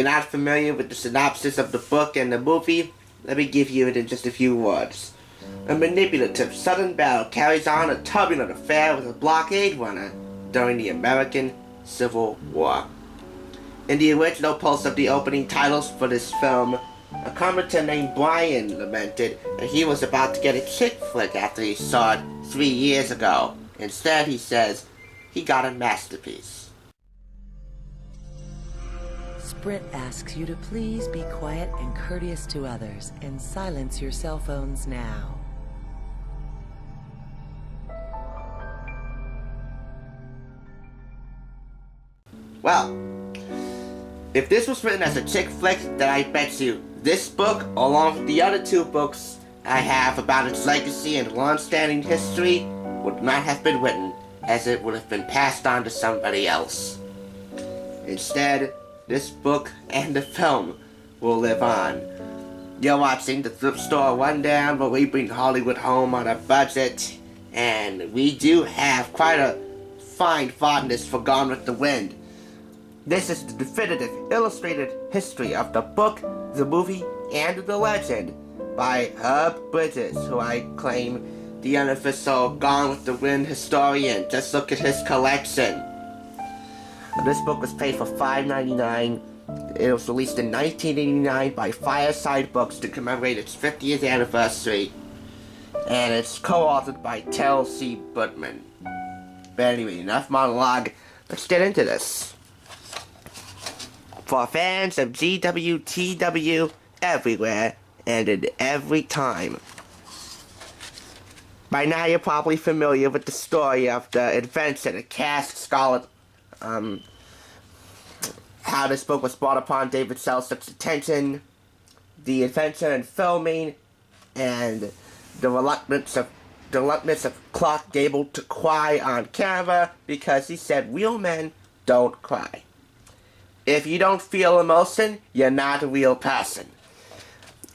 you're not familiar with the synopsis of the book and the movie, let me give you it in just a few words. A manipulative Southern belle carries on a turbulent affair with a blockade runner during the American Civil War. In the original post of the opening titles for this film, a commenter named Brian lamented that he was about to get a chick flick after he saw it 3 years ago. Instead, he says, he got a masterpiece. Sprint asks you to please be quiet and courteous to others and silence your cell phones now. Well, if this was written as a chick flick, then I bet you this book, along with the other 2 books I have about its legacy and long-standing history, would not have been written, as it would have been passed on to somebody else. Instead, this book and the film will live on. You're watching the Thrift Store Rundown, where we bring Hollywood home on a budget, and we do have quite a fine fondness for Gone with the Wind. This is the definitive illustrated history of the book, the movie, and the legend by Herb Bridges, who I claim the unofficial Gone with the Wind historian. Just look at his collection. This book was paid for $5.99. It was released in 1989 by Fireside Books to commemorate its 50th anniversary. And it's co-authored by Tel C. Budman. But anyway, enough monologue. Let's get into this. For fans of GWTW everywhere and in every time. By now you're probably familiar with the story of the invention of cast scholar, how this book was brought upon David Selznick's attention, the invention and filming, and the reluctance of Clark Gable to cry on camera because he said real men don't cry. If you don't feel emotion, you're not a real person.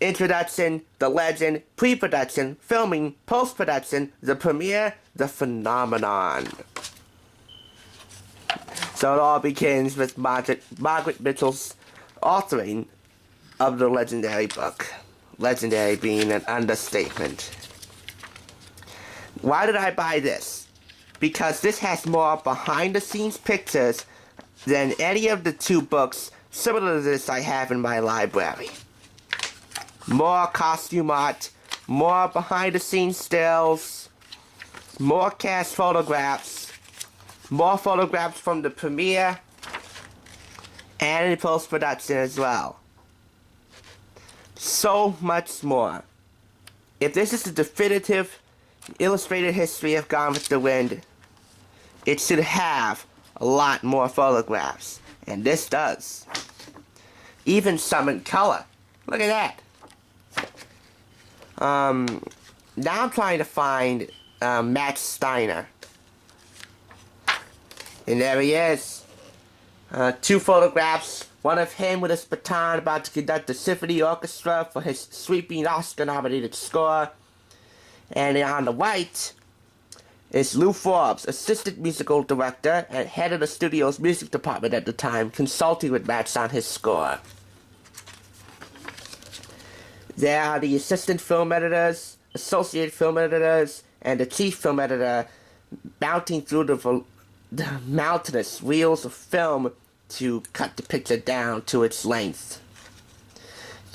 Introduction, the legend, pre-production, filming, post-production, the premiere, the phenomenon. So it all begins with Margaret Mitchell's authoring of the legendary book. Legendary being an understatement. Why did I buy this? Because this has more behind-the-scenes pictures than any of the 2 books similar to this I have in my library. More costume art, more behind-the-scenes stills, more cast photographs, more photographs from the premiere, and in post-production as well. So much more. If this is the definitive illustrated history of Gone with the Wind, it should have a lot more photographs, and this does. Even some in color. Look at that. Now I'm trying to find Matt Steiner. And there he is. 2 photographs. One of him with his baton about to conduct the symphony orchestra for his sweeping Oscar-nominated score. And on the right is Lou Forbes, assistant musical director and head of the studio's music department at the time, consulting with Matt on his score. There are the assistant film editors, associate film editors, and the chief film editor mounting through the mountainous reels of film to cut the picture down to its length.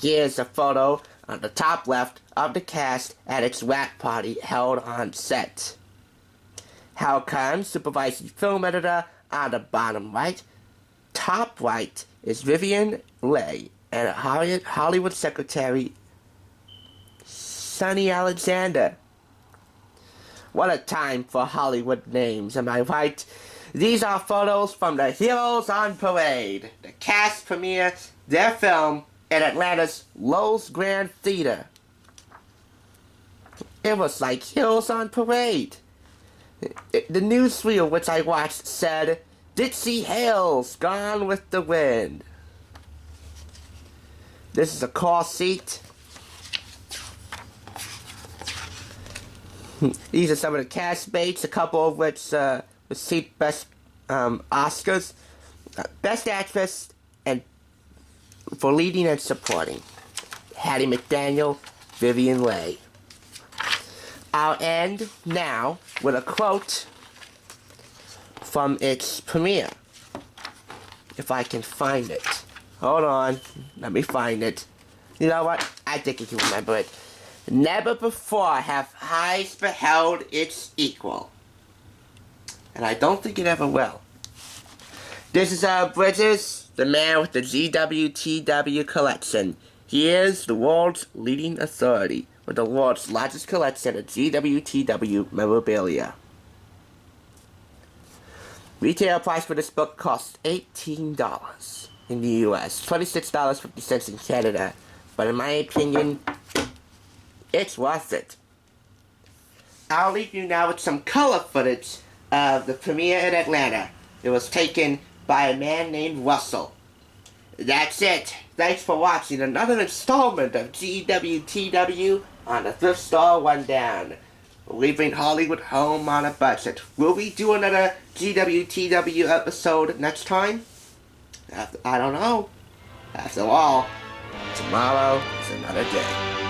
Here's a photo on the top left of the cast at its wrap party held on set. Hal Kahn, supervising film editor, on the bottom right. Top right is Vivian Leigh and Hollywood secretary Sonny Alexander. What a time for Hollywood names, am I right? These are photos from the Heroes on Parade. The cast premiere their film at Atlanta's Lowe's Grand Theater. It was like Heroes on Parade. The newsreel which I watched said, Dixie Hales, Gone with the Wind. This is a car seat. These are some of the castmates, a couple of which received Best Oscars. Best Actress and for leading and supporting. Hattie McDaniel, Vivian Leigh. I'll end now with a quote from its premiere. If I can find it. Hold on. Let me find it. You know what? I think you can remember it. Never before have eyes beheld its equal. And I don't think it ever will. This is Bridges, the man with the GWTW collection. He is the world's leading authority with the world's largest collection of GWTW memorabilia. Retail price for this book costs $18 in the US, $26.50 in Canada, but in my opinion, it's worth it. I'll leave you now with some color footage of the premiere in Atlanta. It was taken by a man named Russell. That's it. Thanks for watching another installment of GWTW on the Thrift Store Rundown. Leaving Hollywood home on a budget. Will we do another GWTW episode next time? I don't know. After all, tomorrow is another day.